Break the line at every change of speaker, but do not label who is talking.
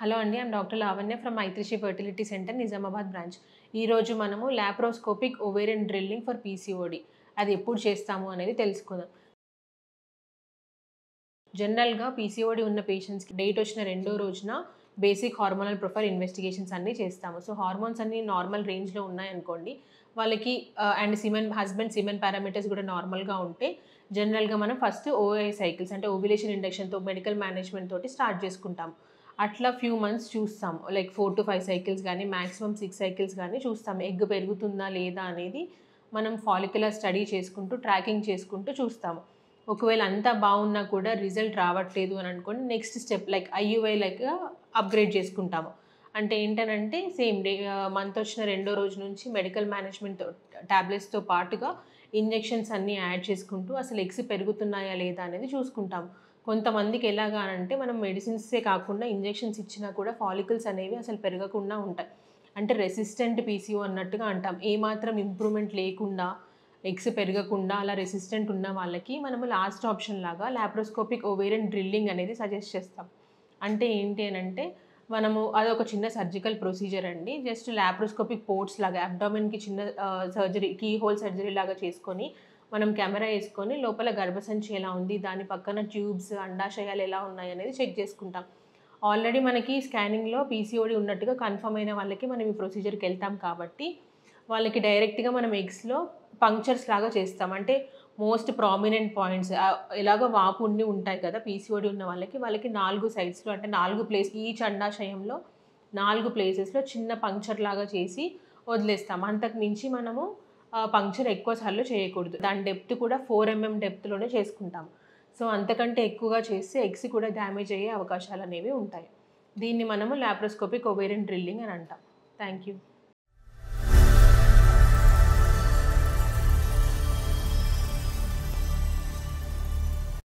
Hello అండి. I'm doctor Lavanya from Maithrishi fertility centre Nizamabad branch. ఈరోజు మనము laparoscopic ovarian drilling for PCOD అది ఎప్పుడు చేస్తాము అనేది తెలుసుకుందాం. జనరల్‌గా పీసీఓడి ఉన్న పేషెంట్స్‌కి డేట్ వచ్చిన రెండో రోజున బేసిక్ హార్మోనల్ ప్రొఫైల్ ఇన్వెస్టిగేషన్స్ అన్నీ చేస్తాము. సో, హార్మోన్స్ అన్నీ నార్మల్ రేంజ్‌లో ఉన్నాయనుకోండి, వాళ్ళకి అండ్ హస్బెండ్ సిమెన్ పారామీటర్స్ కూడా నార్మల్‌గా ఉంటే జనరల్‌గా మనం ఫస్ట్ ఓఐ సైకిల్స్ అంటే ఓవ్యులేషన్ ఇండక్షన్‌తో మెడికల్ మేనేజ్‌మెంట్ తోటి స్టార్ట్ చేసుకుంటాం. అట్లా ఫ్యూ మంత్స్ చూస్తాం. లైక్ 4-5 సైకిల్స్ గానీ, మాక్సిమం 6 సైకిల్స్ గానీ చూస్తాం. ఎగ్ పెరుగుతుందా లేదా అనేది మనం ఫాలిక్యులర్ స్టడీ చేసుకుంటూ, ట్రాకింగ్ చేసుకుంటూ చూస్తాము. ఒకవేళ అంతా బాగున్నా కూడా రిజల్ట్ రావట్లేదు అని అనుకోండి, next step like IUI upgrade చేసుకుంటాము. అంటే ఏంటనంటే మంత్ వచ్చిన రెండో రోజు నుంచి మెడికల్ మేనేజ్‌మెంట్ టాబ్లెట్స్‌తో పాటుగా ఇంజెక్షన్స్ అన్నీ యాడ్ చేసుకుంటూ అసలు ఎగ్స్ పెరుగుతున్నాయా లేదా అనేది చూసుకుంటాము. కొంతమందికి ఎలాగా అనంటే మనం మెడిసిన్సే కాకుండా ఇంజెక్షన్స్ ఇచ్చినా కూడా ఫాలికల్స్ అనేవి అసలు పెరగకుండా ఉంటాయి. అంటే రెసిస్టెంట్ పీసీఓ అన్నట్టుగా అంటాం. ఏమాత్రం ఇంప్రూవ్‌మెంట్ లేకుండా, ఎగ్స్ పెరగకుండా అలా రెసిస్టెంట్ ఉన్న వాళ్ళకి మనము లాస్ట్ ఆప్షన్ లాగా లాప్రోస్కోపిక్ ఓవేరియన్ డ్రిల్లింగ్ అనేది సజెస్ట్ చేస్తాం. అంటే ఏంటి అనంటే మనము అదొక చిన్న సర్జికల్ ప్రొసీజర్ అండి. జస్ట్ లాప్రోస్కోపిక్ పోర్ట్స్ లాగా అబ్డామెన్‌కి చిన్న సర్జరీ కీ హోల్ సర్జరీ లాగా చేసుకొని మనం కెమెరా యేసుకొని లోపల గర్భసంచి ఎలా ఉంది, దాని పక్కన ట్యూబ్స్, అండాశయాలు ఎలా ఉన్నాయనేది చెక్ చేసుకుంటాం. ఆల్రెడీ మనకి స్కానింగ్‌లో పీసీఓడీ ఉన్నట్టుగా కన్ఫర్మ్ అయిన వాళ్ళకి మనం ఈ ప్రొసీజర్‌కెళ్తాం కాబట్టి, వాళ్ళకి డైరెక్ట్‌గా మనం ఎగ్స్‌లో పంక్చర్స్ లాగా చేస్తాం. అంటే మోస్ట్ ప్రామినెంట్ పాయింట్స్ ఎలాగో వాపు ఉండి ఉంటాయి కదా! పీసీఓడీ ఉన్న వాళ్ళకి 4 సైడ్స్‌లో అంటే 4 ఈచ్ అండాశయంలో 4 ప్లేసెస్‌లో చిన్న పంక్చర్ లాగా చేసి వదిలేస్తాం. అంతకు మించి మనము పంక్చర్ ఎక్కువ సార్లు చేయకూడదు. దాని డెప్త్ కూడా 4 డెప్త్‌లోనే చేసుకుంటాం. సో, అంతకంటే ఎక్కువగా చేస్తే ఎగ్స్ కూడా డ్యామేజ్ అయ్యే అవకాశాలనేవి ఉంటాయి. దీన్ని మనము లాప్రోస్కోపిక్ ఓవేరియన్ డ్రిల్లింగ్ అని అంటాం. Thank you.